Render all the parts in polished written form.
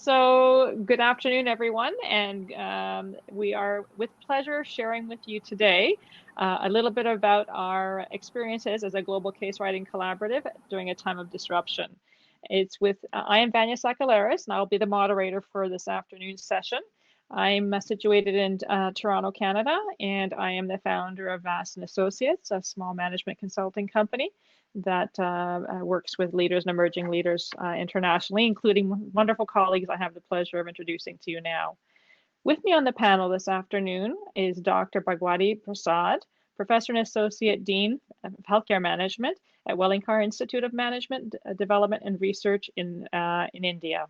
So good afternoon, everyone, and we are with pleasure sharing with you today a little bit about our experiences as a global case writing collaborative during a time of disruption. I am Vania Sakelaris, and I'll be the moderator for this afternoon's session. I'm situated in Toronto, Canada, and I am the founder of Vast & Associates, a small management consulting company that works with leaders and emerging leaders internationally, including wonderful colleagues I have the pleasure of introducing to you now. With me on the panel this afternoon is Dr. Bhagwati Prasad, Professor and Associate Dean of Healthcare Management at Welingkar Institute of Management, Development and Research in India.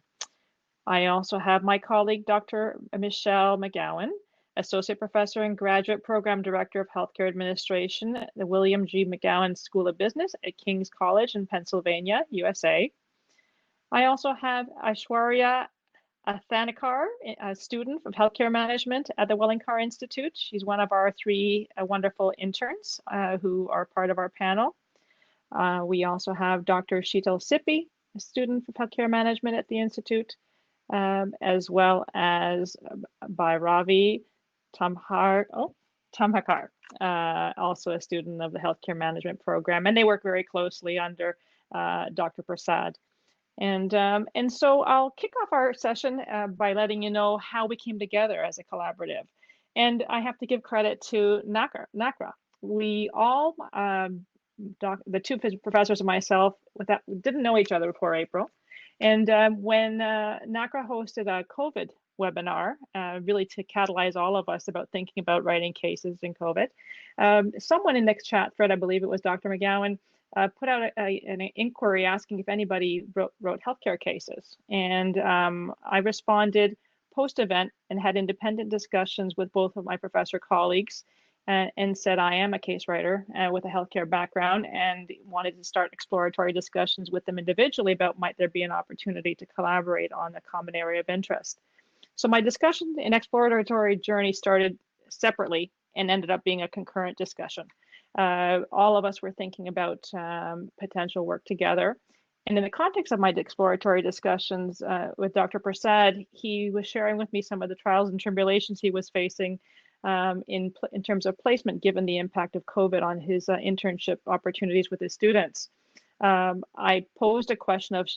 I also have my colleague, Dr. Michele McGowan, Associate Professor and Graduate Program Director of Healthcare Administration at the William G. McGowan School of Business at King's College in Pennsylvania, USA. I also have Aishwarya Athanikar, a student of Healthcare Management at the Welingkar Institute. She's one of our three wonderful interns who are part of our panel. We also have Dr. Sheetal Sippy, a student of Healthcare Management at the Institute, as well as Bhairavi Tamhankar, also a student of the Healthcare Management Program, and they work very closely under Dr. Prasad. And so I'll kick off our session by letting you know how we came together as a collaborative. And I have to give credit to NACRA. We all, the two professors and myself, didn't know each other before April. And when NACRA hosted a COVID webinar, really to catalyze all of us about thinking about writing cases in COVID, someone in the chat thread, I believe it was Dr. McGowan, put out an inquiry asking if anybody wrote healthcare cases. And I responded post-event and had independent discussions with both of my professor colleagues and said I am a case writer with a healthcare background and wanted to start exploratory discussions with them individually about might there be an opportunity to collaborate on a common area of interest. So my discussion and exploratory journey started separately and ended up being a concurrent discussion. All of us were thinking about potential work together. And in the context of my exploratory discussions with Dr. Prasad, he was sharing with me some of the trials and tribulations he was facing in terms of placement, given the impact of COVID on his internship opportunities with his students. I posed a question of,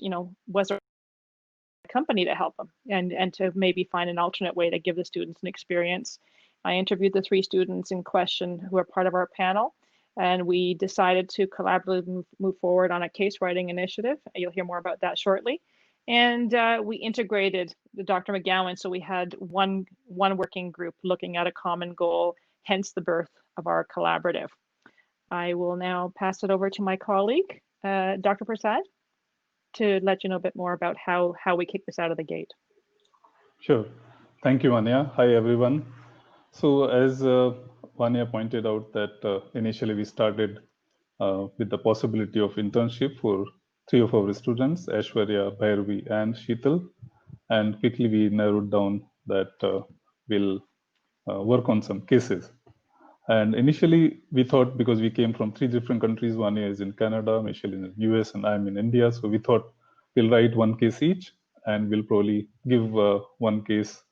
was there a company to help him and to maybe find an alternate way to give the students an experience? I interviewed the three students in question who are part of our panel, and we decided to collaboratively move forward on a case writing initiative. You'll hear more about that shortly. And we integrated Dr. McGowan, so we had one working group looking at a common goal, hence the birth of our collaborative. I will now pass it over to my colleague, Dr. Prasad, to let you know a bit more about how we kick this out of the gate. Sure. Thank you, Vania. Hi, everyone. So as Vania pointed out that initially we started with the possibility of internship for three of our students, Aishwarya, Bhairavi, and Sheetal. And quickly we narrowed down that we'll work on some cases. And initially we thought, because we came from three different countries, Vania is in Canada, Michele in the US, and I'm in India. So we thought we'll write one case each, and we'll probably give one case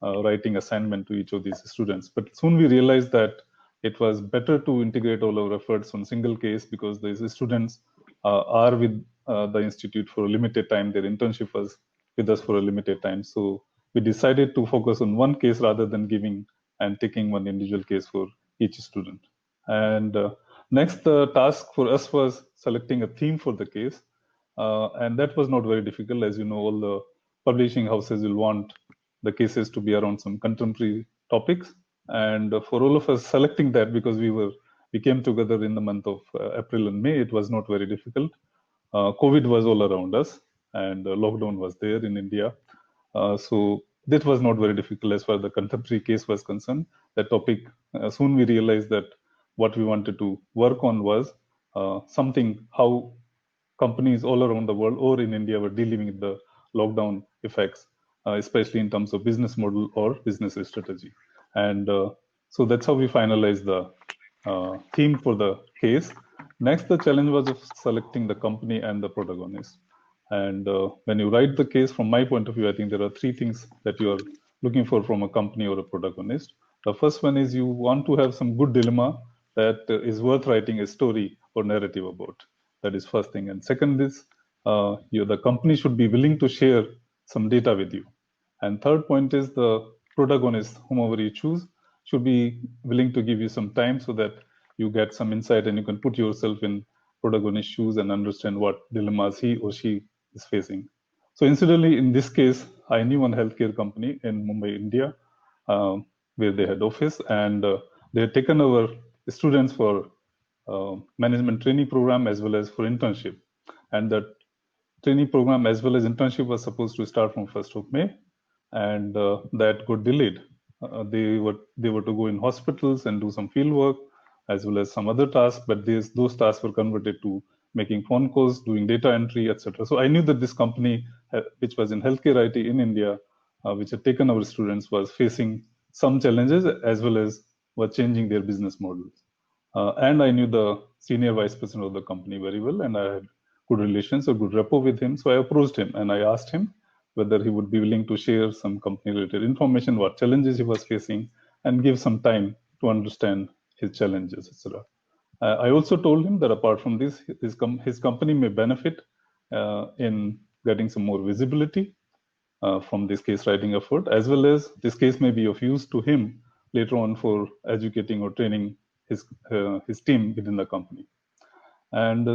writing assignment to each of these students. But soon we realized that it was better to integrate all our efforts on single case, because these students are with the institute for a limited time. Their internship was with us for a limited time. So we decided to focus on one case rather than giving and taking one individual case for each student. And next, the task for us was selecting a theme for the case. And that was not very difficult. As you know, all the publishing houses will want the cases to be around some contemporary topics. And for all of us selecting that, because we came together in the month of April and May, it was not very difficult. COVID was all around us, and lockdown was there in India. So that was not very difficult as far as the contemporary case was concerned. The topic, soon we realized that what we wanted to work on was something how companies all around the world or in India were dealing with the lockdown effects, especially in terms of business model or business strategy. And so that's how we finalized the theme for the case. Next, the challenge was of selecting the company and the protagonist. And when you write the case, from my point of view, I think there are three things that you are looking for from a company or a protagonist. The first one is you want to have some good dilemma that is worth writing a story or narrative about. That is first thing. And second is the company should be willing to share some data with you. And third point is the protagonist, whomever you choose, should be willing to give you some time so that you get some insight and you can put yourself in protagonist's shoes and understand what dilemmas he or she is facing. So incidentally, in this case, I knew one healthcare company in Mumbai, India, where they had office, and they had taken our students for management training program as well as for internship. And that training program as well as internship was supposed to start from 1st of May, and that got delayed. They were to go in hospitals and do some field work as well as some other tasks, but those tasks were converted to making phone calls, doing data entry, etc. So I knew that this company, which was in healthcare IT in India, which had taken our students, was facing some challenges as well as were changing their business models. And I knew the senior vice president of the company very well, and I had good relations or good rapport with him. So I approached him and I asked him whether he would be willing to share some company-related information, what challenges he was facing, and give some time to understand his challenges, etc. I also told him that apart from this, his company may benefit in getting some more visibility from this case writing effort, as well as this case may be of use to him later on for educating or training his team within the company. And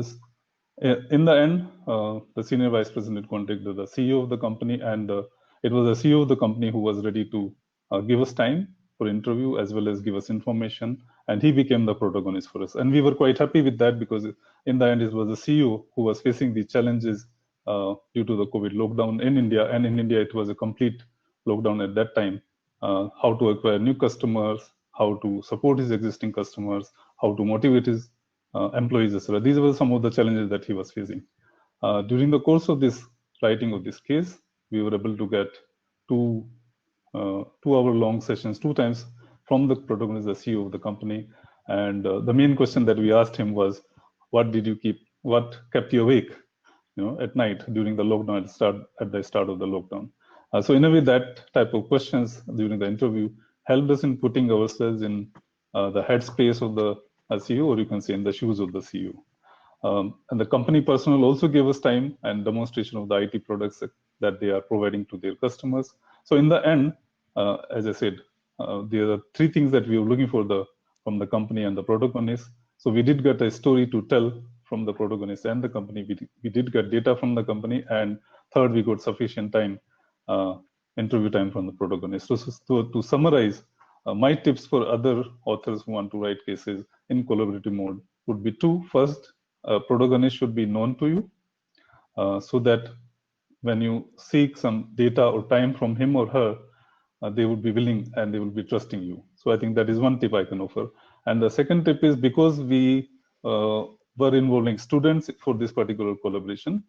in the end, the senior vice president contacted the CEO of the company, and it was the CEO of the company who was ready to give us time for interview as well as give us information, and he became the protagonist for us. And we were quite happy with that because in the end, it was the CEO who was facing the challenges due to the COVID lockdown in India, and in India, it was a complete lockdown at that time. How to acquire new customers, how to support his existing customers, how to motivate his employees, etc. These were some of the challenges that he was facing. During the course of this writing of this case, we were able to get 2-hour-long sessions 2 times from the protagonist, the CEO of the company. And the main question that we asked him was, what kept you awake, at night during the lockdown at the start of the lockdown? So in a way, that type of questions during the interview helped us in putting ourselves in the headspace of the CEO, or you can say in the shoes of the CEO. And the company personnel also gave us time and demonstration of the IT products that they are providing to their customers. So in the end, as I said, there are 3 things that we were looking for from the company and the protagonist. So we did get a story to tell from the protagonist and the company. We did get data from the company, and third, we got sufficient time, interview time from the protagonist. So to summarize, my tips for other authors who want to write cases in collaborative mode would be 2. First, a protagonist should be known to you, so that when you seek some data or time from him or her, they would be willing and they will be trusting you. So I think that is one tip I can offer. And the second tip is, because we were involving students for this particular collaboration,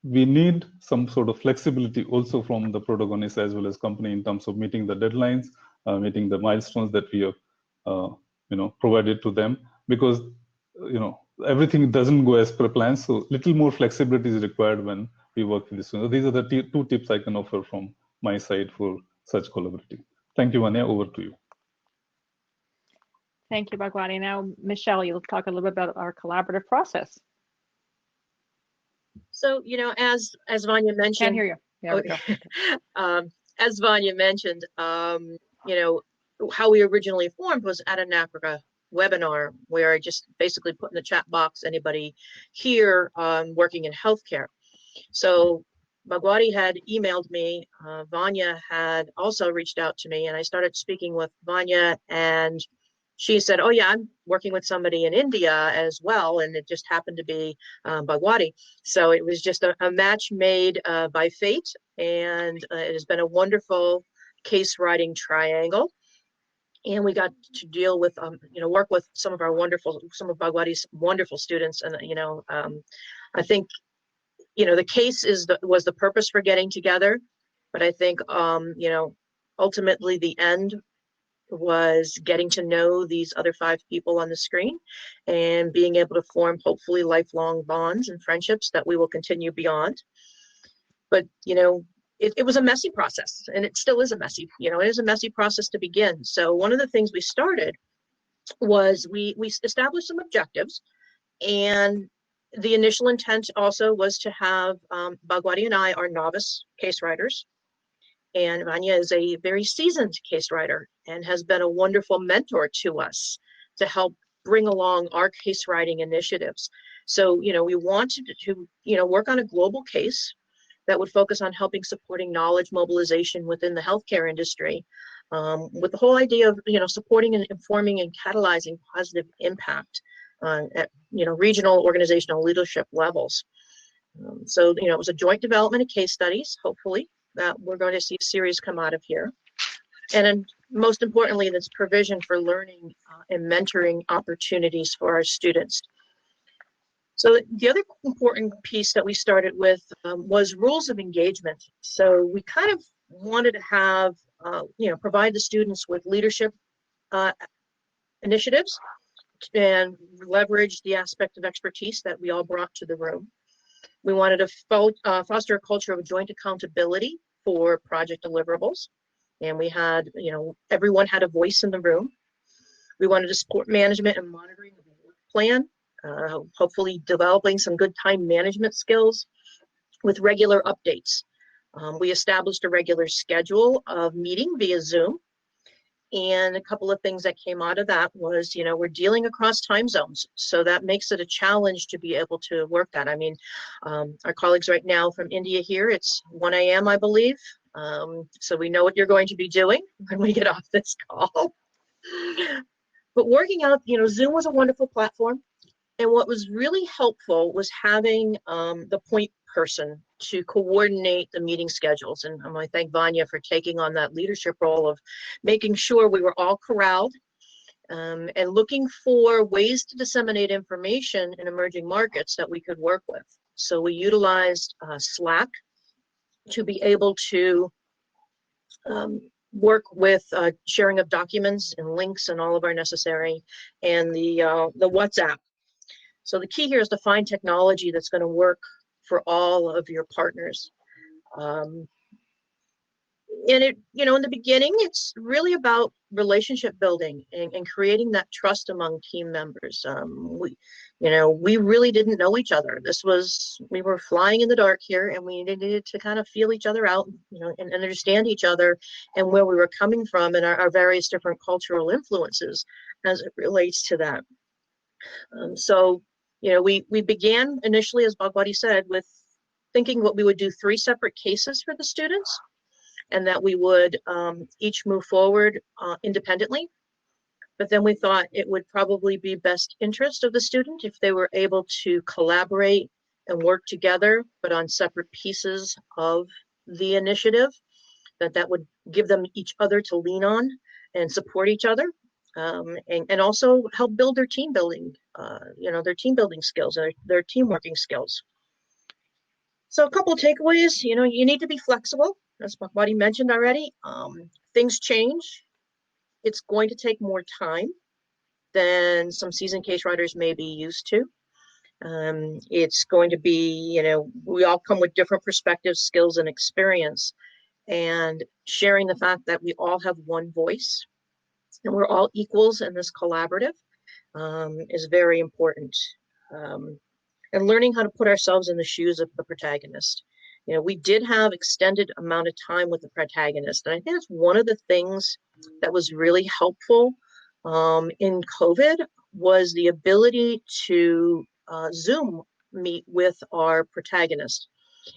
we need some sort of flexibility also from the protagonist as well as company in terms of meeting the deadlines, meeting the milestones that we have provided to them, because everything doesn't go as per plan. So little more flexibility is required when we work with this. So these are the 2 tips I can offer from my side for such collaborating. Thank you, Vania. Over to you. Thank you, Bhagwati. Now, Michele, you'll talk a little bit about our collaborative process. So, as Vania mentioned, can't hear you. Yeah, okay. As Vania mentioned, how we originally formed was at a NACRA webinar where I just basically put in the chat box anybody here working in healthcare. So Bhagwati had emailed me, Vania had also reached out to me, and I started speaking with Vania, and she said, oh yeah, I'm working with somebody in India as well, and it just happened to be Bhagwati. So it was just a match made by fate, and it has been a wonderful case writing triangle. And we got to deal with, work with some of Bhagwati's wonderful students. And, I think, the case was the purpose for getting together. But I think, ultimately the end was getting to know these other 5 people on the screen and being able to form hopefully lifelong bonds and friendships that we will continue beyond. But, you know, it was a messy process, and it still is a messy, you know, it is a messy process to begin. So one of the things we started was we established some objectives, and the initial intent also was to have Bhagwati and I are novice case writers, and Vania is a very seasoned case writer and has been a wonderful mentor to us to help bring along our case writing initiatives. So, you know, we wanted to, you know, work on a global case that would focus on helping supporting knowledge mobilization within the healthcare industry, with the whole idea of, you know, supporting and informing and catalyzing positive impact at, you know, regional organizational leadership levels. So, you know, it was a joint development of case studies, hopefully, that we're going to see a series come out of here. And then most importantly, this provision for learning and mentoring opportunities for our students. So the other important piece that we started with was rules of engagement. So we kind of wanted to have, you know, provide the students with leadership initiatives and leverage the aspect of expertise that we all brought to the room. We wanted to foster a culture of joint accountability for project deliverables. And we had, you know, everyone had a voice in the room. We wanted to support management and monitoring of the work plan, hopefully developing some good time management skills with regular updates. We established a regular schedule of meeting via Zoom. And a couple of things that came out of that was, you know, we're dealing across time zones. So that makes it a challenge to be able to work that. I mean, our colleagues right now from India here, it's 1 a.m., I believe. So we know what you're going to be doing when we get off this call. But working out, you know, Zoom was a wonderful platform. And what was really helpful was having the point person to coordinate the meeting schedules. And I want to thank Vania for taking on that leadership role of making sure we were all corralled and looking for ways to disseminate information in emerging markets that we could work with. So we utilized Slack to be able to work with sharing of documents and links and all of our necessary, and the WhatsApp. So the key here is to find technology that's going to work for all of your partners. And it, you know, in the beginning, it's really about relationship building and creating that trust among team members. We really didn't know each other. We were flying in the dark here, and we needed to kind of feel each other out, you know, and understand each other and where we were coming from and our various different cultural influences as it relates to that. So, you know, we began initially, as Bhagwati said, with thinking what we would do 3 separate cases for the students, and that we would each move forward independently. But then we thought it would probably be best interest of the student if they were able to collaborate and work together, but on separate pieces of the initiative, that would give them each other to lean on and support each other. And also help build their team building, their team building skills, their team working skills. So a couple of takeaways, you know, you need to be flexible, as Bhagwati mentioned already. Things change. It's going to take more time than some seasoned case writers may be used to. It's going to be, you know, we all come with different perspectives, skills, and experience, and sharing the fact that we all have one voice and we're all equals in this collaborative is very important. And learning how to put ourselves in the shoes of the protagonist. You know, we did have extended amount of time with the protagonist. And I think that's one of the things that was really helpful in COVID was the ability to Zoom meet with our protagonist.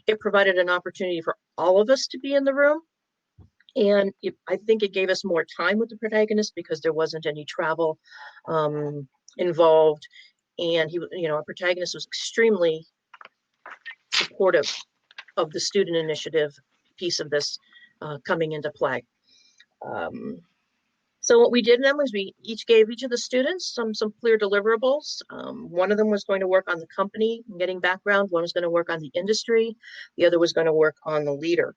It provided an opportunity for all of us to be in the room. And I think it gave us more time with the protagonist because there wasn't any travel involved. And he, you know, our protagonist was extremely supportive of the student initiative piece of this coming into play. So what we did then was we each gave each of the students some clear deliverables. One of them was going to work on the company and getting background. One was going to work on the industry. The other was going to work on the leader.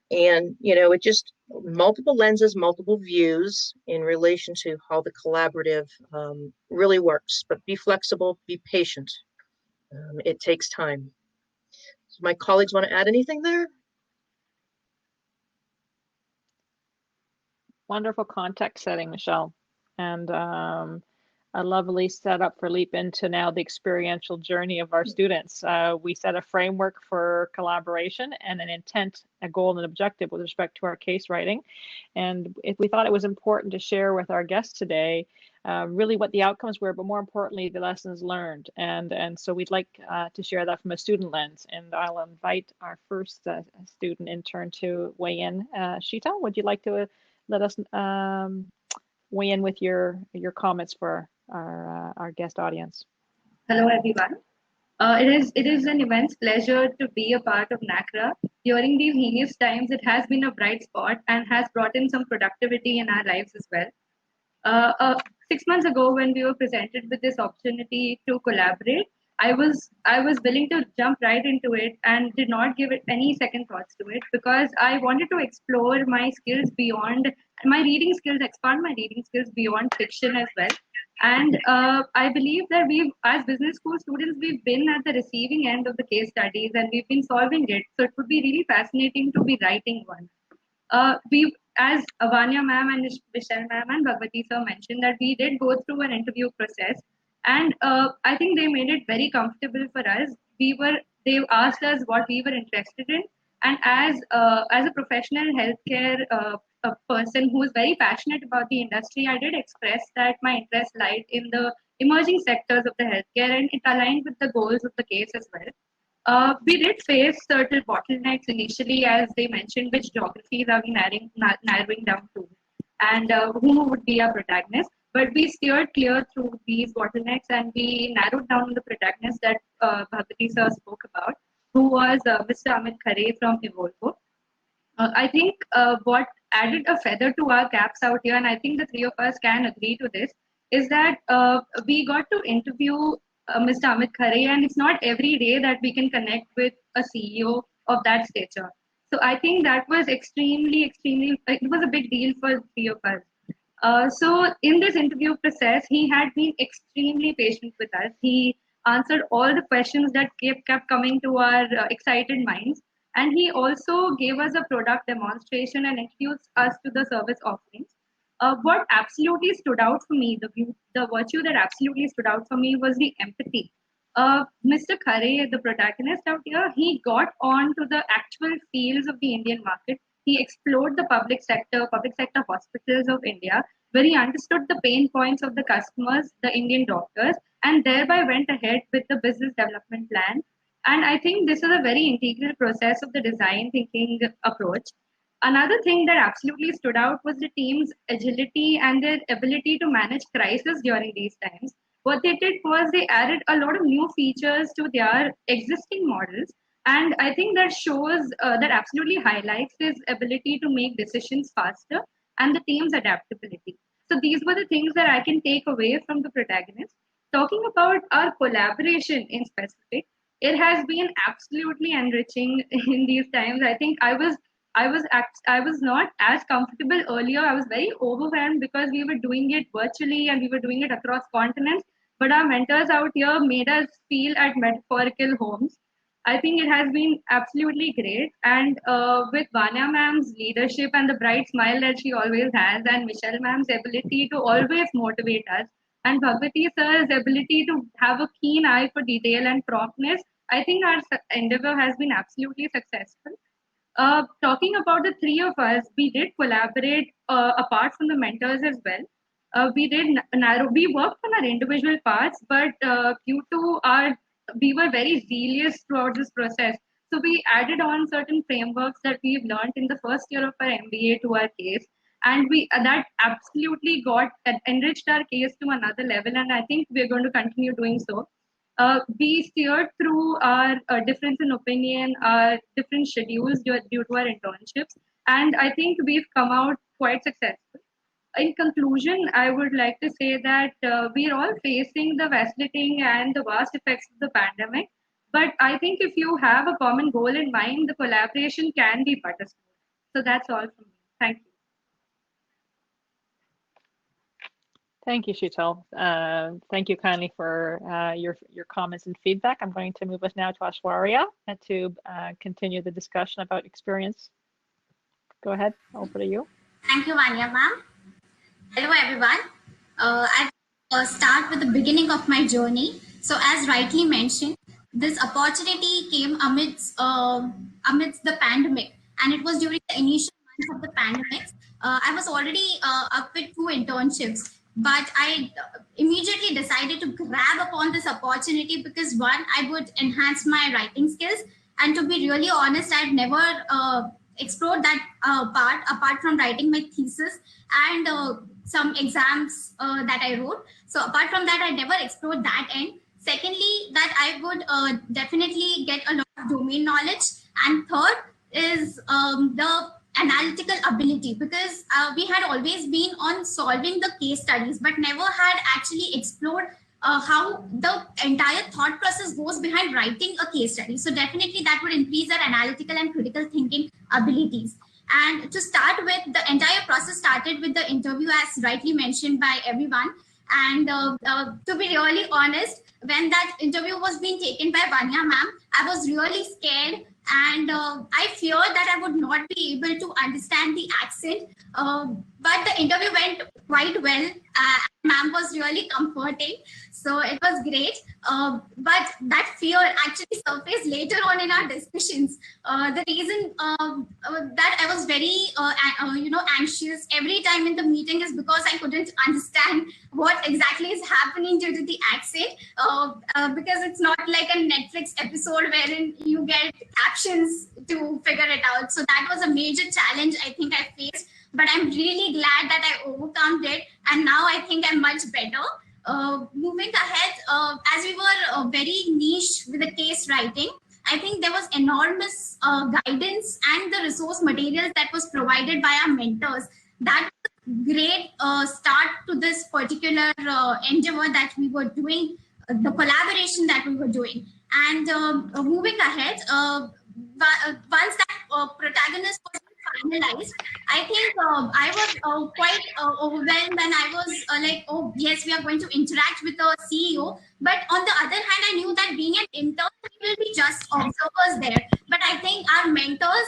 And, you know, it just multiple lenses, multiple views in relation to how the collaborative really works. But be flexible, be patient. It takes time. my colleagues want to add anything there? Wonderful context setting, Michele, and a lovely setup for leap into now the experiential journey of our students. We set a framework for collaboration and an intent, a goal and an objective with respect to our case writing. And if we thought it was important to share with our guests today, really what the outcomes were, but more importantly, the lessons learned. And so we'd like to share that from a student lens. And I'll invite our first student intern to weigh in. Sheetal, would you like to let us weigh in with your comments for our guest audience? Hello, everyone. It is an immense pleasure to be a part of NACRA. During these heinous times, it has been a bright spot and has brought in some productivity in our lives as well. 6 months ago, when we were presented with this opportunity to collaborate, I was willing to jump right into it and did not give it any second thoughts to it, because I wanted to explore my skills beyond my reading skills, expand my reading skills beyond fiction as well. And I believe that as business school students, we've been at the receiving end of the case studies and we've been solving it. So it would be really fascinating to be writing one. As Vania ma'am and Michele ma'am and Bhagwati sir mentioned, that we did go through an interview process, and I think they made it very comfortable for us. They asked us what we were interested in, and as a professional healthcare a person who is very passionate about the industry, I did express that my interest lied in the emerging sectors of the healthcare, and it aligned with the goals of the case as well. We did face certain bottlenecks initially, as they mentioned, which geographies are we narrowing down to, and who would be our protagonist. But we steered clear through these bottlenecks, and we narrowed down the protagonist that Bhagwati sir spoke about, who was Mr. Amit Khare from Evolvo. I think what added a feather to our caps out here, and I think the three of us can agree to this, is that we got to interview Mr. Amit Khare, and it's not every day that we can connect with a CEO of that stature. So I think that was extremely, it was a big deal for the three of us. So in this interview process, he had been extremely patient with us. He answered all the questions that kept coming to our excited minds. And he also gave us a product demonstration and introduced us to the service offerings. What absolutely stood out for me, the virtue that absolutely stood out for me was the empathy. Mr. Khare, the protagonist out here, he got on to the actual fields of the Indian market. He explored the public sector hospitals of India, where he understood the pain points of the customers, the Indian doctors, and thereby went ahead with the business development plan. And I think this is a very integral process of the design thinking approach. Another thing that absolutely stood out was the team's agility and their ability to manage crisis during these times. What they did was they added a lot of new features to their existing models. And I think that shows, that absolutely highlights his ability to make decisions faster and the team's adaptability. So these were the things that I can take away from the protagonist. Talking about our collaboration in specific, it has been absolutely enriching in these times. I think I was not as comfortable earlier. I was very overwhelmed because we were doing it virtually and we were doing it across continents. But our mentors out here made us feel at metaphorical homes. I think it has been absolutely great. And with Vania ma'am's leadership and the bright smile that she always has, and Michele ma'am's ability to always motivate us, and Bhagwati sir's ability to have a keen eye for detail and promptness, I think our endeavor has been absolutely successful. Talking about the three of us, we did collaborate apart from the mentors as well. We worked on our individual parts, but due to we were very zealous throughout this process. So we added on certain frameworks that we've learned in the first year of our MBA to our case. And that absolutely enriched our case to another level. And I think we're going to continue doing so. We steered through our difference in opinion, our different schedules due to our internships. And I think we've come out quite successful. In conclusion, I would like to say that we are all facing the vacillating and the vast effects of the pandemic. But I think if you have a common goal in mind, the collaboration can be butter smooth. So that's all from me. Thank you. Thank you, Sheetal. Thank you kindly for your comments and feedback. I'm going to move us now to Aishwarya to continue the discussion about experience. Go ahead, over to you. Thank you, Vania ma'am. Hello, everyone. I'll start with the beginning of my journey. So, as rightly mentioned, this opportunity came amidst the pandemic, and it was during the initial months of the pandemic. I was already up with 2 internships, but I immediately decided to grab upon this opportunity because one, I would enhance my writing skills, and to be really honest, I'd never explored that part apart from writing my thesis and some exams that I wrote. So apart from that, I never explored that end. Secondly, that I would definitely get a lot of domain knowledge. And third is the analytical ability, because we had always been on solving the case studies, but never had actually explored how the entire thought process goes behind writing a case study. So definitely that would increase our analytical and critical thinking abilities. And to start with, the entire process started with the interview, as rightly mentioned by everyone. And to be really honest, when that interview was being taken by Vania ma'am, I was really scared, and I feared that I would not be able to understand the accent. But the interview went quite well. Ma'am was really comforting, so it was great. But that fear actually surfaced later on in our discussions. The reason that I was very, anxious every time in the meeting is because I couldn't understand what exactly is happening due to the accent. Because it's not like a Netflix episode wherein you get captions to figure it out. So that was a major challenge I think I faced. But I'm really glad that I overcome it, and now I think I'm much better. Moving ahead, as we were very niche with the case writing, I think there was enormous guidance and the resource materials that was provided by our mentors. That was a great start to this particular endeavor that we were doing, the collaboration that we were doing. And moving ahead, once that Protagonist was finalized, I think I was quite overwhelmed, and I was like, oh yes, we are going to interact with the CEO. But on the other hand, I knew that being an intern, we will be just observers there. But I think our mentors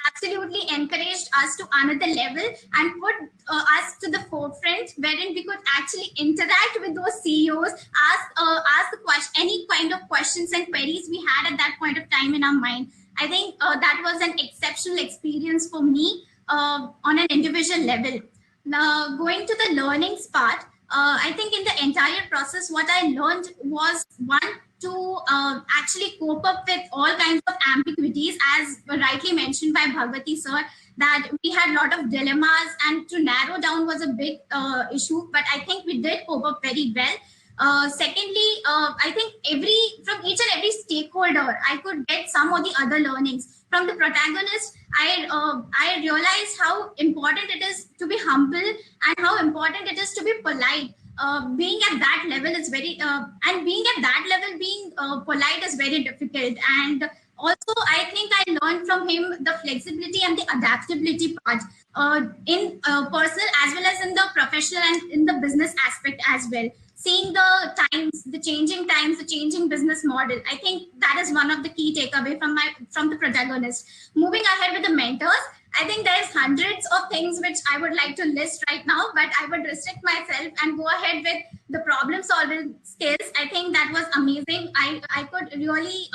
absolutely encouraged us to another level and put us to the forefront, wherein we could actually interact with those CEOs, ask the question, any kind of questions and queries we had at that point of time in our mind. I think that was an exceptional experience for me on an individual level. Now, going to the learnings part, I think in the entire process, what I learned was, one, to actually cope up with all kinds of ambiguities, as rightly mentioned by Bhagwati sir, that we had a lot of dilemmas, and to narrow down was a big issue, but I think we did cope up very well. Secondly, I think from each and every stakeholder, I could get some or the other learnings. From the Protagonist, I realized how important it is to be humble and how important it is to be polite. Being at that level is very, and being at that level, being polite is very difficult. And also, I think I learned from him the flexibility and the adaptability part in personal as well as in the professional and in the business aspect as well. Seeing the times, the changing business model, I think that is one of the key takeaway from the Protagonist. Moving ahead with the mentors, I think there's hundreds of things which I would like to list right now, but I would restrict myself and go ahead with the problem solving skills. I think that was amazing. I could really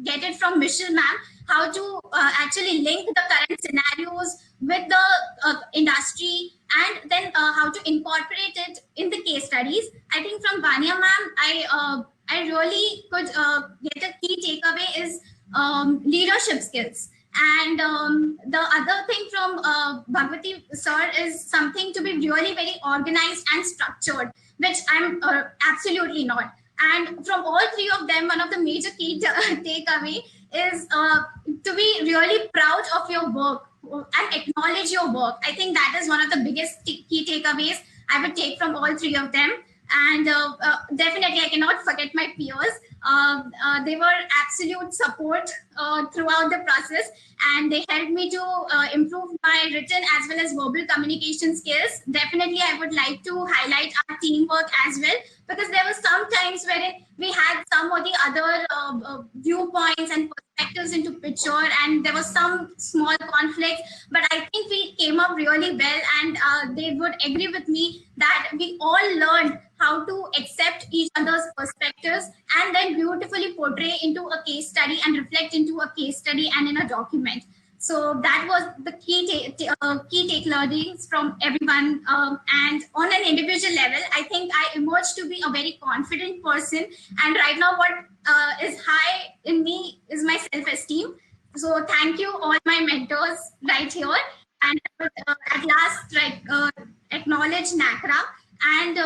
get it from Michele ma'am, how to actually link the current scenarios with the industry, and then how to incorporate it in the case studies. I think from Vania ma'am, I really could get a key takeaway is leadership skills. And the other thing from Bhagwati sir is something to be really very organized and structured, which I'm absolutely not. And from all three of them, one of the major key takeaway is to be really proud of your work and acknowledge your work. I think that is one of the biggest key takeaways I would take from all three of them. And definitely, I cannot forget my peers. They were absolute support throughout the process, and they helped me to improve my written as well as verbal communication skills. Definitely, I would like to highlight our teamwork as well, because there were some times wherein we had some or the other viewpoints and perspectives into picture, and there was some small conflicts, but I think we came up really well, and they would agree with me that we all learned how to accept each other's perspectives and then beautifully portray into a case study and reflect into a case study and in a document. So that was the key take learnings from everyone. And on an individual level, I think I emerged to be a very confident person. And right now, what is high in me is my self-esteem. So thank you all my mentors right here. And at last, acknowledge NACRA and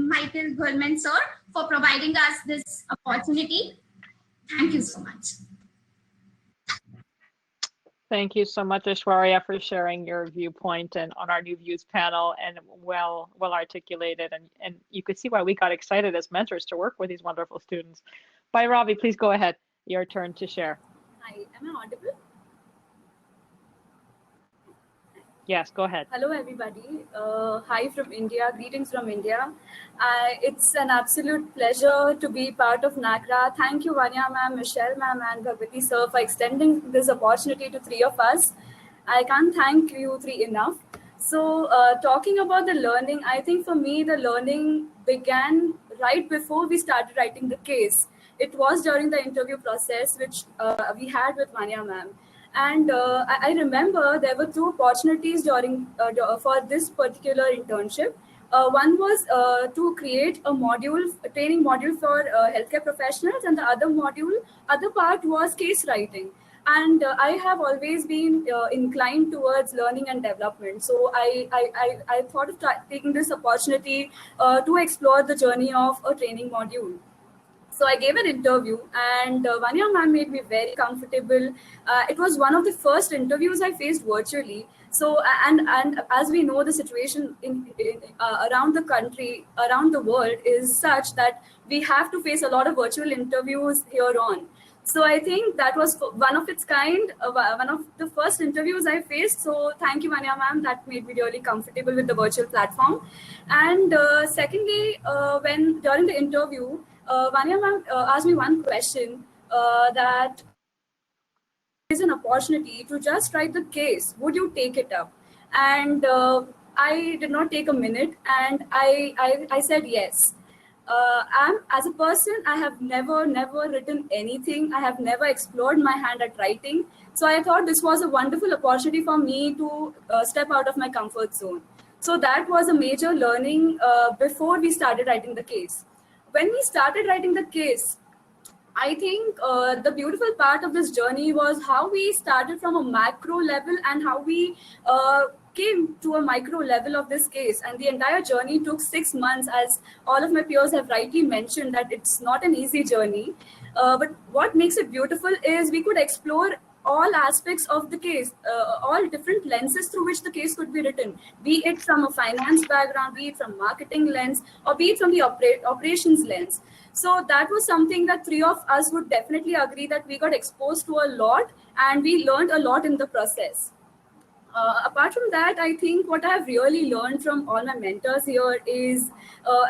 Michael Gurman sir for providing us this opportunity. Thank you so much. Thank you so much, Aishwarya, for sharing your viewpoint and on our New Views panel, and well articulated. And you could see why we got excited as mentors to work with these wonderful students. Bhairavi, please go ahead. Your turn to share. Hi, am I audible? Yes, go ahead. Hello, everybody. Hi from India. Greetings from India. It's an absolute pleasure to be part of NACRA. Thank you, Vania ma'am, Michele ma'am, and Bhagwati sir for extending this opportunity to three of us. I can't thank you three enough. So talking about the learning, I think for me, the learning began right before we started writing the case. It was during the interview process, which we had with Vania ma'am. And I remember there were two opportunities during for this particular internship. One was to create a training module for healthcare professionals, and the other part was case writing. And I have always been inclined towards learning and development. So I thought of taking this opportunity to explore the journey of a training module. So I gave an interview, and Vania ma'am made me very comfortable. It was one of the first interviews I faced virtually. So, and as we know, the situation around the country, around the world is such that we have to face a lot of virtual interviews here on. So I think that was one of its kind, one of the first interviews I faced. So thank you, Vania ma'am. That made me really comfortable with the virtual platform. And secondly, when during the interview, Vania ma'am asked me one question that is an opportunity to just write the case. Would you take it up? And I did not take a minute, and I said yes. As a person, I have never written anything. I have never explored my hand at writing. So I thought this was a wonderful opportunity for me to step out of my comfort zone. So that was a major learning before we started writing the case. When we started writing the case, I think the beautiful part of this journey was how we started from a macro level and how we came to a micro level of this case. And the entire journey took 6 months, as all of my peers have rightly mentioned that it's not an easy journey. But what makes it beautiful is we could explore all aspects of the case, all different lenses through which the case could be written, be it from a finance background, be it from marketing lens, or be it from the operations lens. So that was something that three of us would definitely agree that we got exposed to a lot, and we learned a lot in the process. Apart from that, I think what I have really learned from all my mentors here is,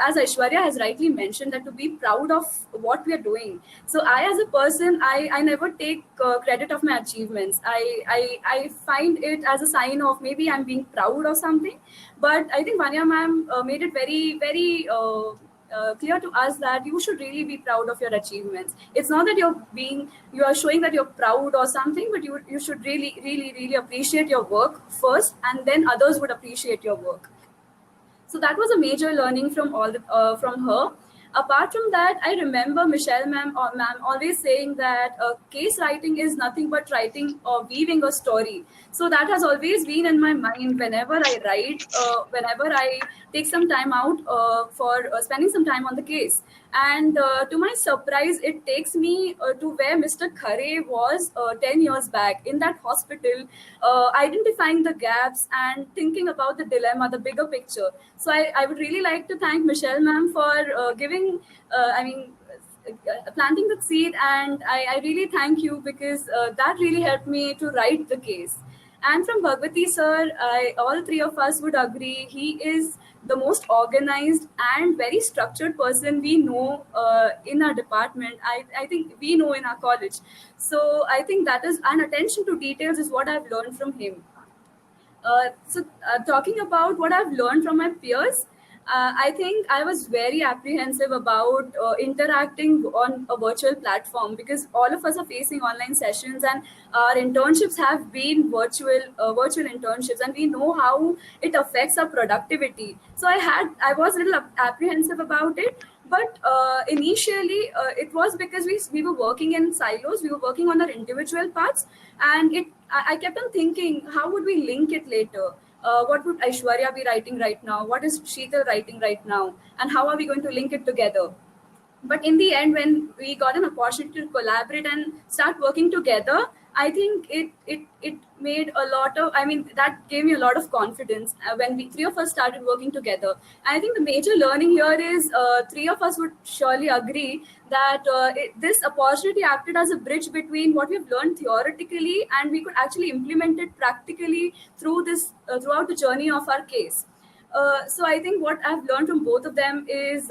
as Aishwarya has rightly mentioned, that to be proud of what we are doing. So I, as a person, I never take credit of my achievements. I find it as a sign of maybe I'm being proud of something. But I think Vania ma'am made it very, very clear to us that you should really be proud of your achievements. It's not that you are showing that you're proud or something, but you should really appreciate your work first, and then others would appreciate your work. So that was a major learning from from her. Apart from that, I remember Michele ma'am always saying that case writing is nothing but writing or weaving a story. So that has always been in my mind whenever I write, whenever I take some time out for spending some time on the case. And to my surprise, it takes me to where Mr. Khare was 10 years back in that hospital, identifying the gaps and thinking about the dilemma, the bigger picture. So I would really like to thank Michele ma'am for giving, planting the seed, and I really thank you, because that really helped me to write the case. And from Bhagwati sir, all three of us would agree, he is the most organized and very structured person we know in our department. I think we know in our college. So I think that is, an attention to details is what I've learned from him. Talking about what I've learned from my peers, I think I was very apprehensive about interacting on a virtual platform, because all of us are facing online sessions, and our internships have been virtual internships, and we know how it affects our productivity. So I was a little apprehensive about it. But initially, it was because we were working in silos, we were working on our individual parts, and I kept on thinking, how would we link it later? What would Aishwarya be writing right now? What is Sheetal writing right now? And how are we going to link it together? But in the end, when we got an opportunity to collaborate and start working together, I think it made a lot of, that gave me a lot of confidence when three of us started working together. I think the major learning here is, three of us would surely agree that this opportunity acted as a bridge between what we've learned theoretically, and we could actually implement it practically throughout the journey of our case. So I think what I've learned from both of them is,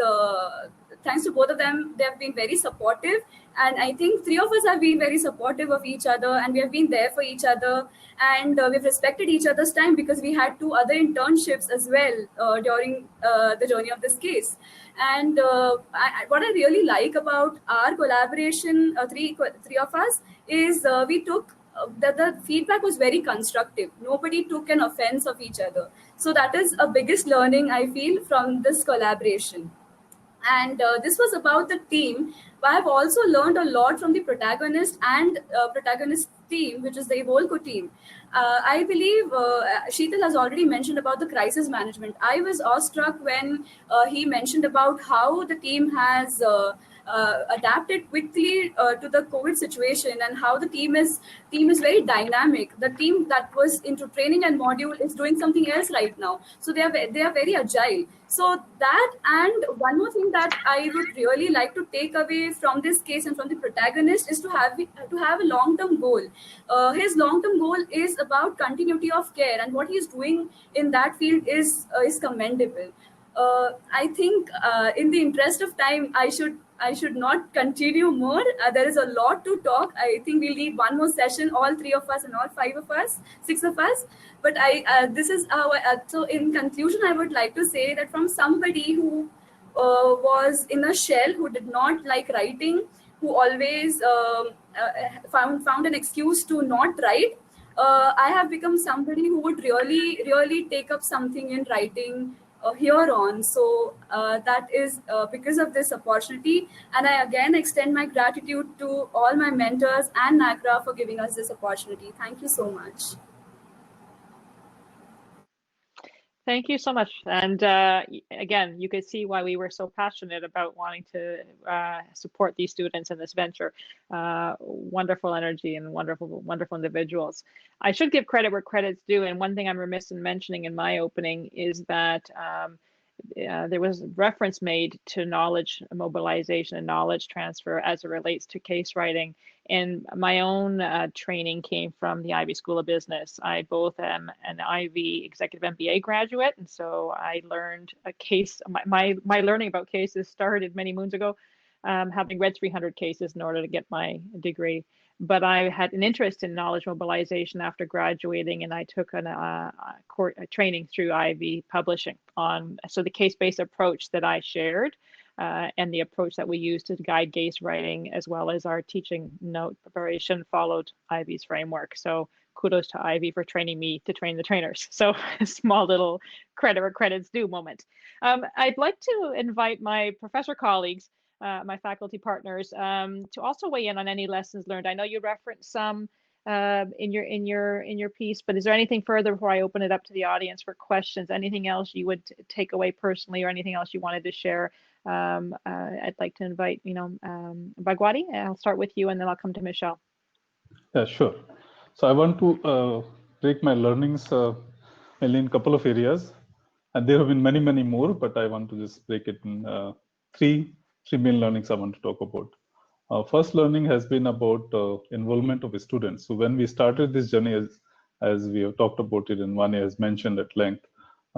thanks to both of them, they have been very supportive. And I think three of us have been very supportive of each other, and we have been there for each other. And we've respected each other's time, because we had 2 other internships as well during the journey of this case. And what I really like about our collaboration, three of us, is we took the feedback was very constructive. Nobody took an offense of each other. So that is a biggest learning I feel from this collaboration. And this was about the team. But I've also learned a lot from the protagonist and protagonist team, which is the Evolco team. I believe Sheetal has already mentioned about the crisis management. I was awestruck when he mentioned about how the team has adapted quickly to the COVID situation, and how the team is very dynamic. The team that was into training and module is doing something else right now. So they are very agile. So that, and one more thing that I would really like to take away from this case and from the protagonist is to have a long-term goal. His long-term goal is about continuity of care, and what he's doing in that field is commendable. I think in the interest of time, I should not continue more. There is a lot to talk. I think we'll need one more session, all 3 of us and all 5 of us, 6 of us. But this is so in conclusion, I would like to say that from somebody who was in a shell, who did not like writing, who always found an excuse to not write, I have become somebody who would really take up something in writing here on. So that is because of this opportunity, and I again extend my gratitude to all my mentors and NACRA for giving us this opportunity. Thank you so much. Thank you so much. And again, you could see why we were so passionate about wanting to support these students in this venture. Wonderful energy and wonderful individuals. I should give credit where credit's due. And one thing I'm remiss in mentioning in my opening is that there was reference made to knowledge mobilization and knowledge transfer as it relates to case writing. And my own training came from the Ivy School of Business. I both am an Ivy Executive MBA graduate, and so I learned a case. My learning about cases started many moons ago, having read 300 cases in order to get my degree. But I had an interest in knowledge mobilization after graduating, and I took a training through Ivy Publishing on the case-based approach that I shared. And the approach that we used to guide case writing, as well as our teaching note preparation, followed Ivy's framework. So kudos to Ivy for training me to train the trainers. So a small little credit where credit's due moment. I'd like to invite my professor colleagues, my faculty partners, to also weigh in on any lessons learned. I know you referenced some in your piece, but is there anything further before I open it up to the audience for questions? Anything else you would take away personally, or anything else you wanted to share? I'd like to invite, Bhagwati. I'll start with you, and then I'll come to Michele. Yeah, sure. So I want to break my learnings mainly in a couple of areas, and there have been many more, but I want to just break it in 3 three main learnings I want to talk about. First learning has been about involvement of students. So when we started this journey, as we have talked about it and Vania has mentioned at length,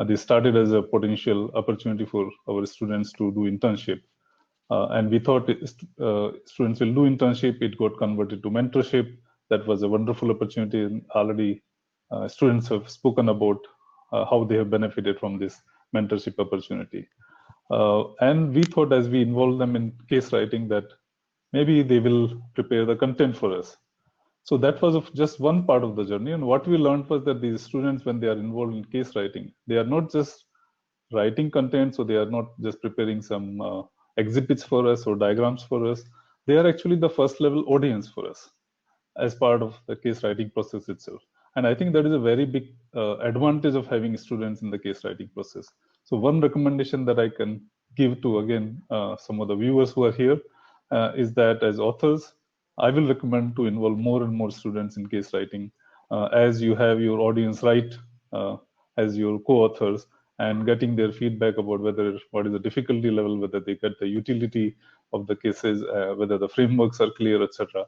this started as a potential opportunity for our students to do internship. And we thought students will do internship. It got converted to mentorship. That was a wonderful opportunity. And already students have spoken about how they have benefited from this mentorship opportunity. And we thought as we involve them in case writing that maybe they will prepare the content for us. So that was just one part of the journey. And what we learned was that these students, when they are involved in case writing, they are not just writing content, so they are not just preparing some exhibits for us or diagrams for us. They are actually the first level audience for us as part of the case writing process itself. And I think that is a very big advantage of having students in the case writing process. So one recommendation that I can give to, again, some of the viewers who are here is that as authors, I will recommend to involve more and more students in case writing as you have your audience write as your co-authors and getting their feedback about what is the difficulty level, whether they get the utility of the cases, whether the frameworks are clear, etc.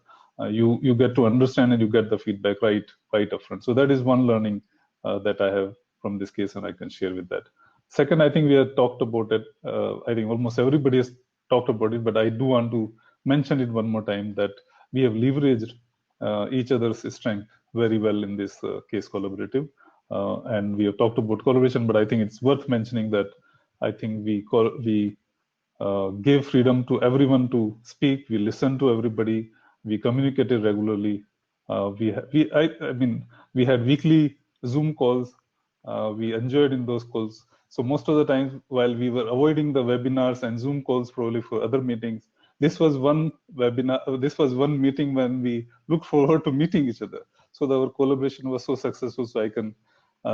You get to understand and you get the feedback right up front. So that is one learning that I have from this case and I can share with that. Second, I think we have talked about it. I think almost everybody has talked about it, but I do want to mention it one more time that we have leveraged each other's strength very well in this case collaborative. And we have talked about collaboration, but I think it's worth mentioning that I think we gave freedom to everyone to speak. We listened to everybody. We communicated regularly. We had weekly Zoom calls. We enjoyed in those calls. So most of the time, while we were avoiding the webinars and Zoom calls probably for other meetings, this was one webinar. This was one meeting when we looked forward to meeting each other. So our collaboration was so successful. So I can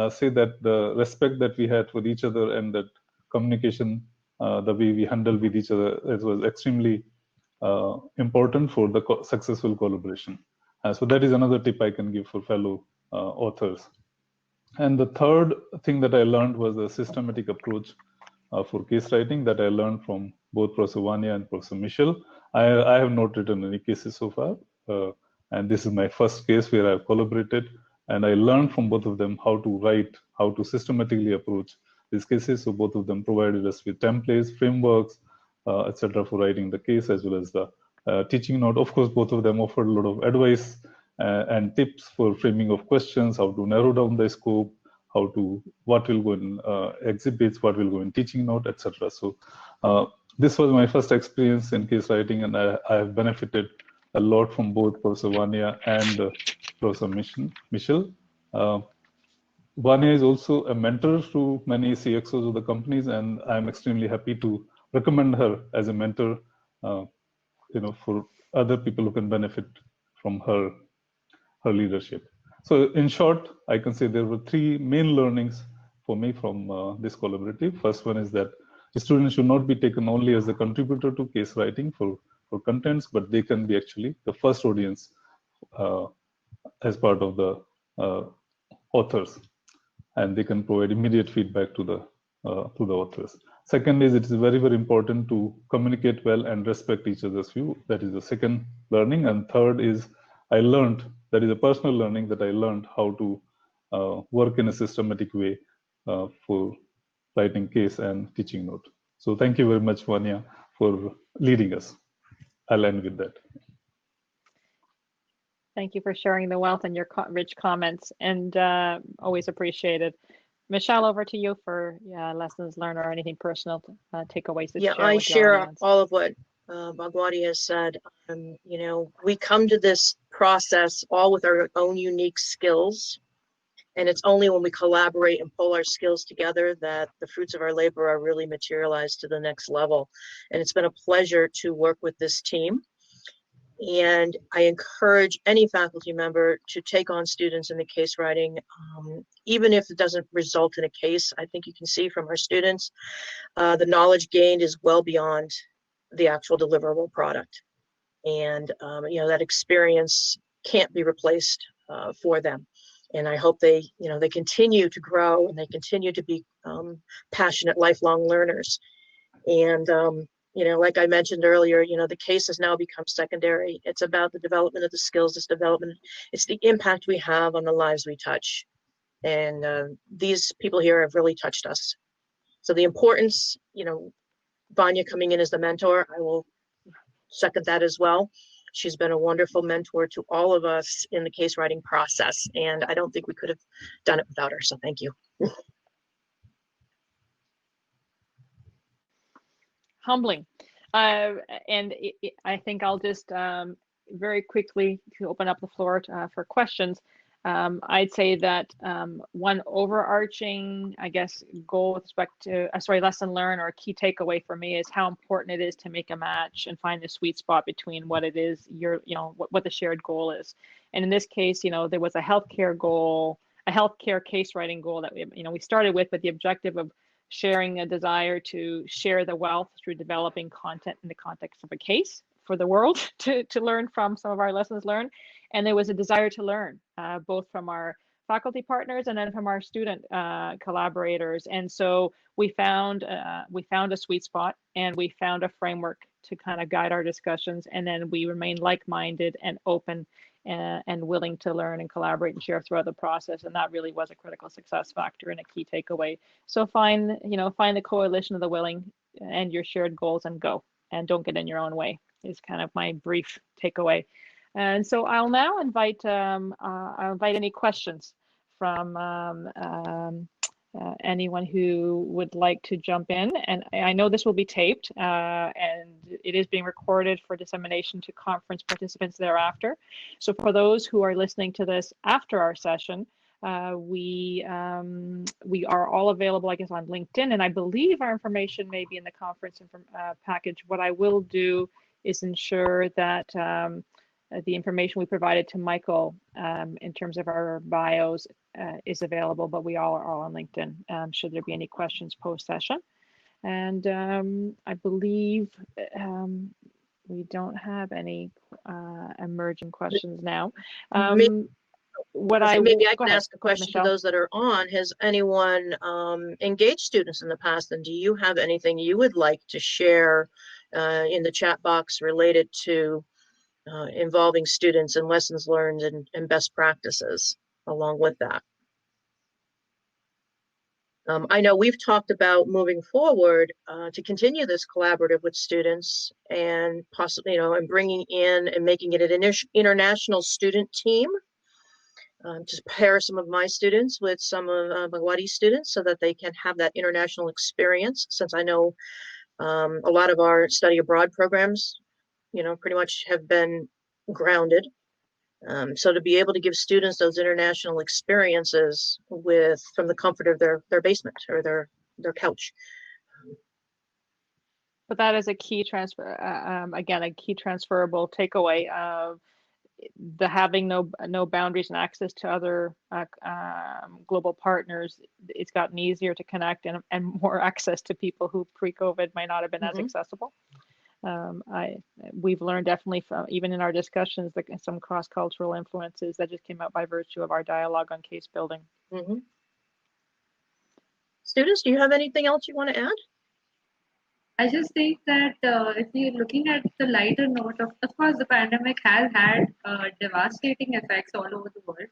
say that the respect that we had for each other and that communication, the way we handled with each other, it was extremely important for the successful collaboration. So that is another tip I can give for fellow authors. And the third thing that I learned was a systematic approach for case writing that I learned from both Professor Vania and Professor Michele. I have not written any cases so far, and this is my first case where I've collaborated, and I learned from both of them how to write, how to systematically approach these cases. So both of them provided us with templates, frameworks, etc. for writing the case, as well as the teaching note. Of course, both of them offered a lot of advice and tips for framing of questions, how to narrow down the scope, what will go in exhibits, what will go in teaching note, etc. So this was my first experience in case writing, and I have benefited a lot from both Professor Vania and Professor Michele. Vania is also a mentor to many CXOs of the companies, and I'm extremely happy to recommend her as a mentor, for other people who can benefit from her leadership. So in short, I can say there were three main learnings for me from this collaborative. First one is that students should not be taken only as a contributor to case writing for contents, but they can be actually the first audience as part of the authors, and they can provide immediate feedback to the authors. Second is it is very, very important to communicate well and respect each other's view. That is the second learning. And third is I learned, that is a personal learning, that I learned how to work in a systematic way for writing case and teaching note. So thank you very much, Vania, for leading us. I'll end with that. Thank you for sharing the wealth and your rich comments, and always appreciated. Michele, over to you for lessons learned or anything personal takeaways to share. I with share all of what Bhagwati has said. We come to this process all with our own unique skills, and it's only when we collaborate and pull our skills together that the fruits of our labor are really materialized to the next level. And it's been a pleasure to work with this team. And I encourage any faculty member to take on students in the case writing, even if it doesn't result in a case. I think you can see from our students, the knowledge gained is well beyond the actual deliverable product. And, that experience can't be replaced for them. And I hope they continue to grow and they continue to be passionate, lifelong learners. And, like I mentioned earlier, the case has now become secondary. It's about the development of the skills, it's the impact we have on the lives we touch. And these people here have really touched us. So the importance, Vania coming in as the mentor, I will second that as well. She's been a wonderful mentor to all of us in the case writing process. And I don't think we could have done it without her. So thank you. Humbling. And I think I'll just very quickly to open up the floor for questions. I'd say that one overarching, I guess, goal with respect to, lesson learned or a key takeaway for me is how important it is to make a match and find the sweet spot between what it is what the shared goal is. And in this case, there was a healthcare goal, a healthcare case writing goal that we started with the objective of sharing a desire to share the wealth through developing content in the context of a case for the world to learn from some of our lessons learned. And there was a desire to learn, both from our faculty partners and then from our student collaborators. And so we found a sweet spot, and we found a framework to kind of guide our discussions. And then we remain like-minded and open and willing to learn and collaborate and share throughout the process. And that really was a critical success factor and a key takeaway. So find the coalition of the willing and your shared goals and go, and don't get in your own way is kind of my brief takeaway. And so I'll now invite any questions from anyone who would like to jump in. And I know this will be taped and it is being recorded for dissemination to conference participants thereafter. So for those who are listening to this after our session, we are all available, I guess, on LinkedIn, and I believe our information may be in the conference package. What I will do is ensure that the information we provided to Michael in terms of our bios is available, but we all are on LinkedIn should there be any questions post-session. And I believe we don't have any emerging questions now. Maybe I can ask a question to those that are on. Has anyone engaged students in the past, and do you have anything you would like to share in the chat box related to involving students and lessons learned and best practices along with that? I know we've talked about moving forward to continue this collaborative with students and possibly, and bringing in and making it an international student team. To pair some of my students with some of Bhagwati students so that they can have that international experience, since I know a lot of our study abroad programs, pretty much have been grounded. So to be able to give students those international experiences from the comfort of their basement or their couch. But that is a key transfer, again, a key transferable takeaway of the having no boundaries and access to other global partners. It's gotten easier to connect and more access to people who pre-COVID might not have been as accessible. We've learned definitely from, even in our discussions, that some cross-cultural influences that just came out by virtue of our dialogue on case building. Students, do you have anything else you want to add? I just think that if we're looking at the lighter note of course, the pandemic has had devastating effects all over the world.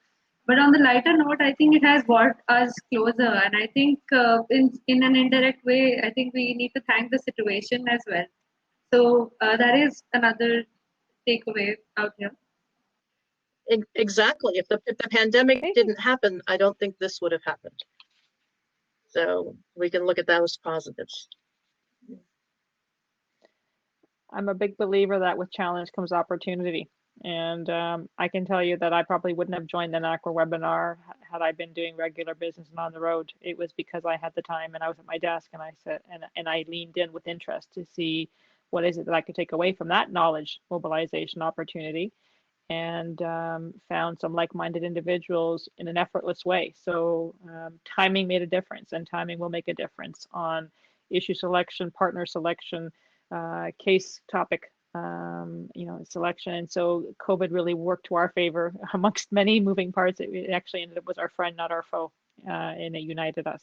But on the lighter note, I think it has brought us closer. And I think in an indirect way, I think we need to thank the situation as well. So that is another takeaway out here. Exactly. If the pandemic didn't happen, I don't think this would have happened. So we can look at that as positives. I'm a big believer that with challenge comes opportunity. And I can tell you that I probably wouldn't have joined the NACRA webinar had I been doing regular business and on the road. It was because I had the time and I was at my desk, and I said, and I leaned in with interest to see what is it that I could take away from that knowledge mobilization opportunity, and found some like-minded individuals in an effortless way. So timing made a difference, and timing will make a difference on issue selection, partner selection, case topic selection. And so COVID really worked to our favor amongst many moving parts. It actually ended up was our friend, not our foe, and it united us.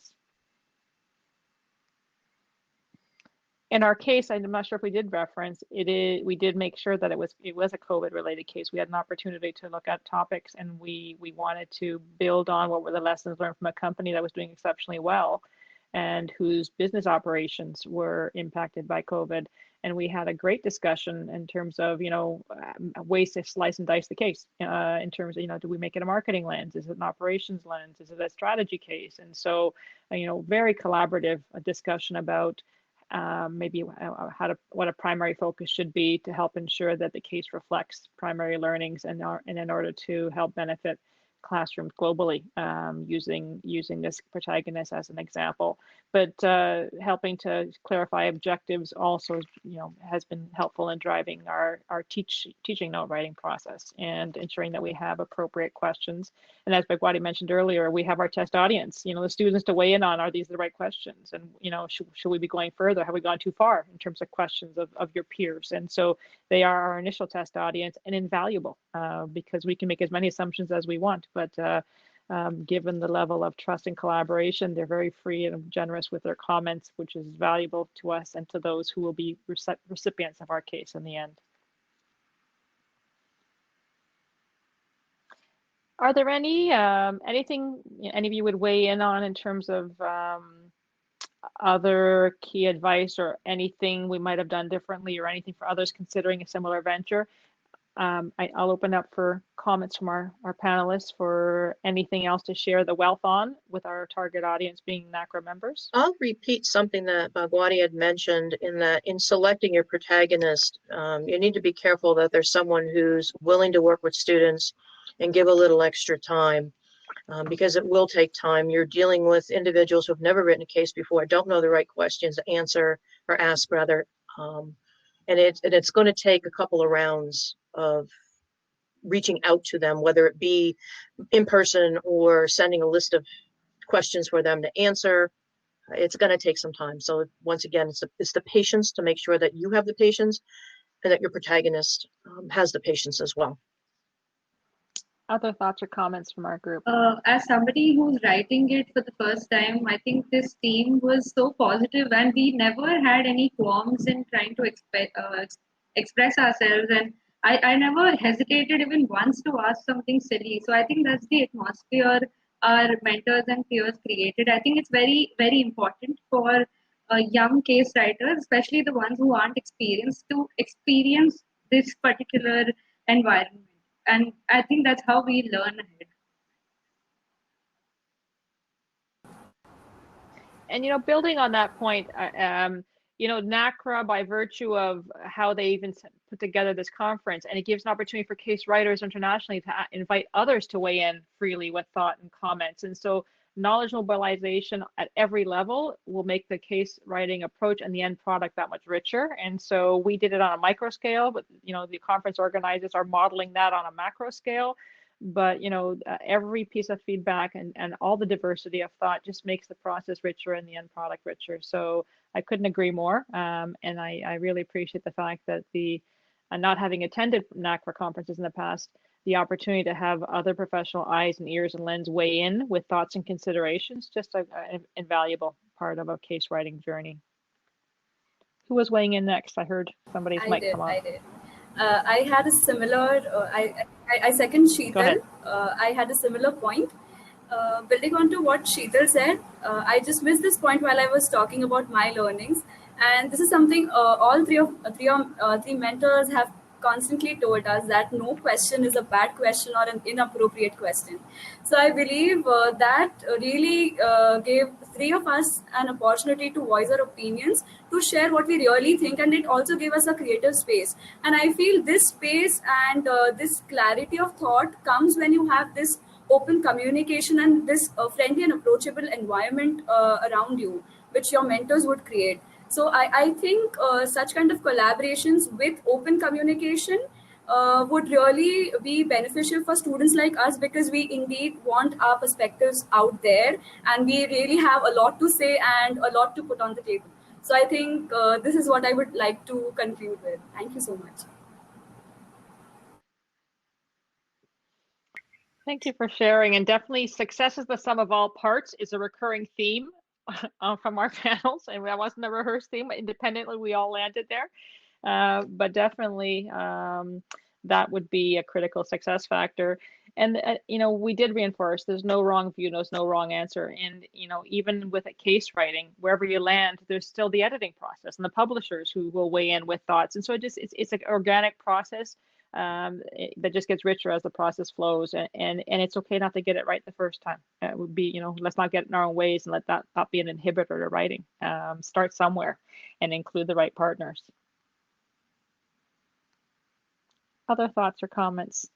In our case, I'm not sure if we did reference it. We did make sure that it was a COVID-related case. We had an opportunity to look at topics, and we wanted to build on what were the lessons learned from a company that was doing exceptionally well, and whose business operations were impacted by COVID. And we had a great discussion in terms of, ways to slice and dice the case, in terms of, do we make it a marketing lens? Is it an operations lens? Is it a strategy case? And so, very collaborative discussion about maybe what a primary focus should be to help ensure that the case reflects primary learnings and in order to help benefit classrooms globally, using this protagonist as an example. But helping to clarify objectives also, has been helpful in driving our teaching note writing process and ensuring that we have appropriate questions. And as Bhagwati mentioned earlier, we have our test audience, the students to weigh in on, are these the right questions? And, should we be going further? Have we gone too far in terms of questions of your peers? And so they are our initial test audience, and invaluable, because we can make as many assumptions as we want. But given the level of trust and collaboration, they're very free and generous with their comments, which is valuable to us and to those who will be recipients of our case in the end. Are there anything any of you would weigh in on in terms of other key advice, or anything we might have done differently, or anything for others considering a similar venture? I'll open up for comments from our panelists for anything else to share the wealth on, with our target audience being NACRA members. I'll repeat something that Bhagwati had mentioned, in that in selecting your protagonist, you need to be careful that there's someone who's willing to work with students and give a little extra time, because it will take time. You're dealing with individuals who have never written a case before, don't know the right questions to answer, or ask rather, and it's going to take a couple of rounds of reaching out to them, whether it be in person or sending a list of questions for them to answer. It's going to take some time. So once again, it's the patience, to make sure that you have the patience and that your protagonist has the patience as well. Other thoughts or comments from our group? As somebody who's writing it for the first time, I think this theme was so positive, and we never had any qualms in trying to express ourselves. And I never hesitated even once to ask something silly. So I think that's the atmosphere our mentors and peers created. I think it's very, very important for young case writers, especially the ones who aren't experienced, to experience this particular environment. And I think that's how we learn ahead. And building on that point, NACRA, by virtue of how they even put together this conference, and it gives an opportunity for case writers internationally to invite others to weigh in freely with thought and comments. And so knowledge mobilization at every level will make the case writing approach and the end product that much richer. And so we did it on a micro scale, but the conference organizers are modeling that on a macro scale. But every piece of feedback and all the diversity of thought just makes the process richer and the end product richer. So I couldn't agree more. And I really appreciate the fact that not having attended NACRA conferences in the past, the opportunity to have other professional eyes and ears and lens weigh in with thoughts and considerations, just an invaluable part of a case writing journey. Who was weighing in next? I heard somebody's mic come on. I did. I had a similar, I second Sheetal. I had a similar point. Building on to what Sheetal said, I just missed this point while I was talking about my learnings. And this is something all three mentors have constantly told us, that no question is a bad question or an inappropriate question. So I believe that really gave three of us an opportunity to voice our opinions, to share what we really think, and it also gave us a creative space. And I feel this space and this clarity of thought comes when you have this open communication and this friendly and approachable environment around you, which your mentors would create. So I think such kind of collaborations with open communication would really be beneficial for students like us, because we indeed want our perspectives out there, and we really have a lot to say and a lot to put on the table. So I think this is what I would like to conclude with. Thank you so much. Thank you for sharing. And definitely, success is the sum of all parts is a recurring theme from our panels, and that wasn't a rehearsed theme. Independently, we all landed there. But definitely that would be a critical success factor. And we did reinforce there's no wrong view, there's no wrong answer. And even with a case writing, wherever you land, there's still the editing process and the publishers who will weigh in with thoughts. And so it's an organic process that just gets richer as the process flows. And it's okay not to get it right the first time. It would be, let's not get in our own ways and let that not be an inhibitor to writing. Start somewhere and include the right partners. Other thoughts or comments?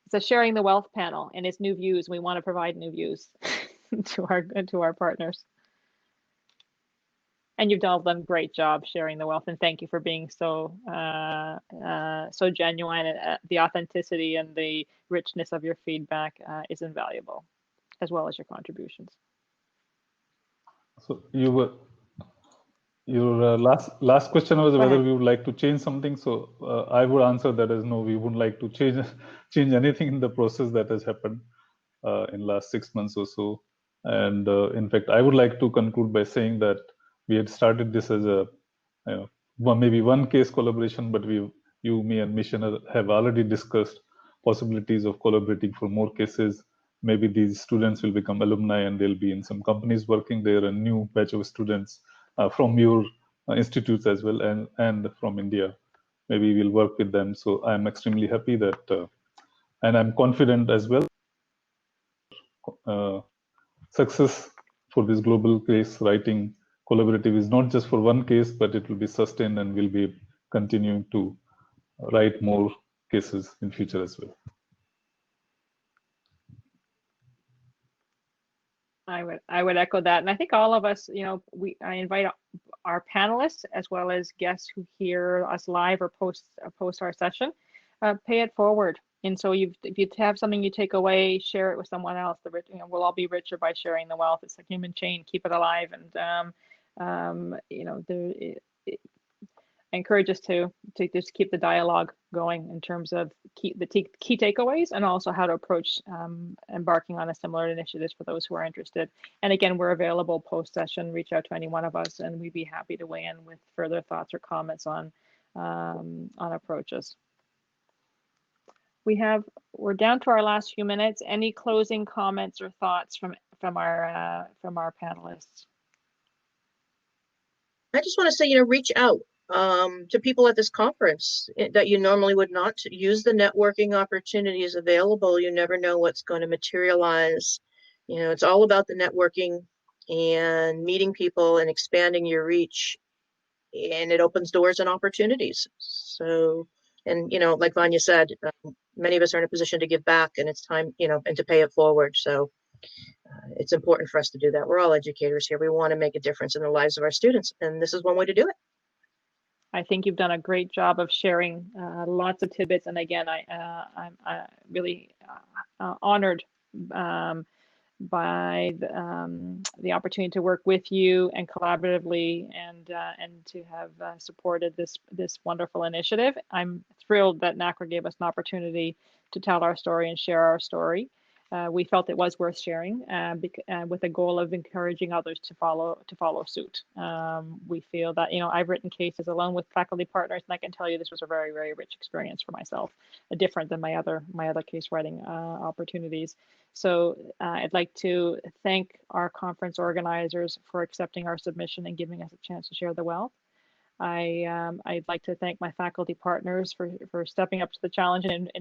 It's a Sharing the Wealth panel, and it's new views. We want to provide new views to our partners. And you've all done a great job sharing the wealth, and thank you for being so so genuine. The authenticity and the richness of your feedback is invaluable, as well as your contributions. So your last question was whether we would like to change something. So I would answer that as no, we wouldn't like to change anything in the process that has happened in last 6 months or so. And in fact, I would like to conclude by saying that we had started this as a maybe one case collaboration, but you, me, and Michele have already discussed possibilities of collaborating for more cases. Maybe these students will become alumni and they'll be in some companies working there, a new batch of students from your institutes as well, and from India. Maybe we'll work with them. So I'm extremely happy that, and I'm confident as well, success for this global case writing collaborative is not just for one case, but it will be sustained and we'll be continuing to write more cases in future as well. I would echo that, and I think all of us, I invite our panelists as well as guests who hear us live or post our session, pay it forward. And so if you have something you take away, share it with someone else. We'll all be richer by sharing the wealth. It's a human chain. Keep it alive, and I encourage us to just keep the dialogue going in terms of key takeaways, and also how to approach embarking on a similar initiative for those who are interested. And again, we're available post-session. Reach out to any one of us, and we'd be happy to weigh in with further thoughts or comments on approaches. We're down to our last few minutes. Any closing comments or thoughts from our panelists? I just want to say, reach out to people at this conference that you normally would not. Use the networking opportunities available. You never know what's going to materialize. It's all about the networking and meeting people and expanding your reach, and it opens doors and opportunities. So, and like Vania said, many of us are in a position to give back, and it's time, and to pay it forward. So it's important for us to do that. We're all educators here. We want to make a difference in the lives of our students, and this is one way to do it. I think you've done a great job of sharing lots of tidbits. And again, I'm really honored by the opportunity to work with you and collaboratively, and to have supported this wonderful initiative. I'm thrilled that NACRA gave us an opportunity to tell our story and share our story. We felt it was worth sharing, with the goal of encouraging others to follow suit. We feel that I've written cases alone with faculty partners, and I can tell you this was a very, very rich experience for myself, different than my other case writing opportunities. So I'd like to thank our conference organizers for accepting our submission and giving us a chance to share the wealth. I'd like to thank my faculty partners for stepping up to the challenge and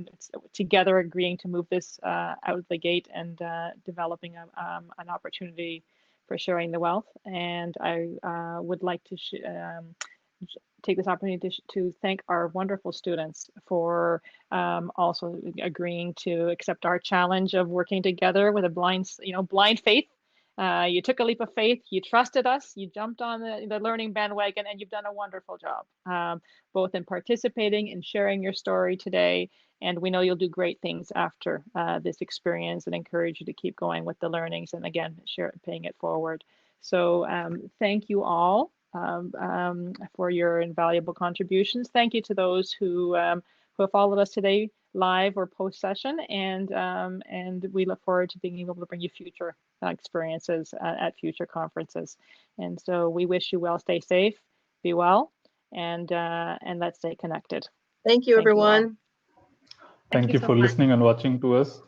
together agreeing to move this out of the gate and developing an opportunity for sharing the wealth. And I would like to take this opportunity to thank our wonderful students for also agreeing to accept our challenge of working together with a blind faith. You took a leap of faith, you trusted us, you jumped on the learning bandwagon, and you've done a wonderful job, both in participating and sharing your story today. And we know you'll do great things after this experience, and encourage you to keep going with the learnings, and again, paying it forward. So thank you all for your invaluable contributions. Thank you to those who have followed us today, live or post session, and we look forward to being able to bring you future experiences at future conferences. And so we wish you well, stay safe, be well, and let's stay connected. Thank you, Thank you all. everyone. Thank you so for much. listening and watching to us.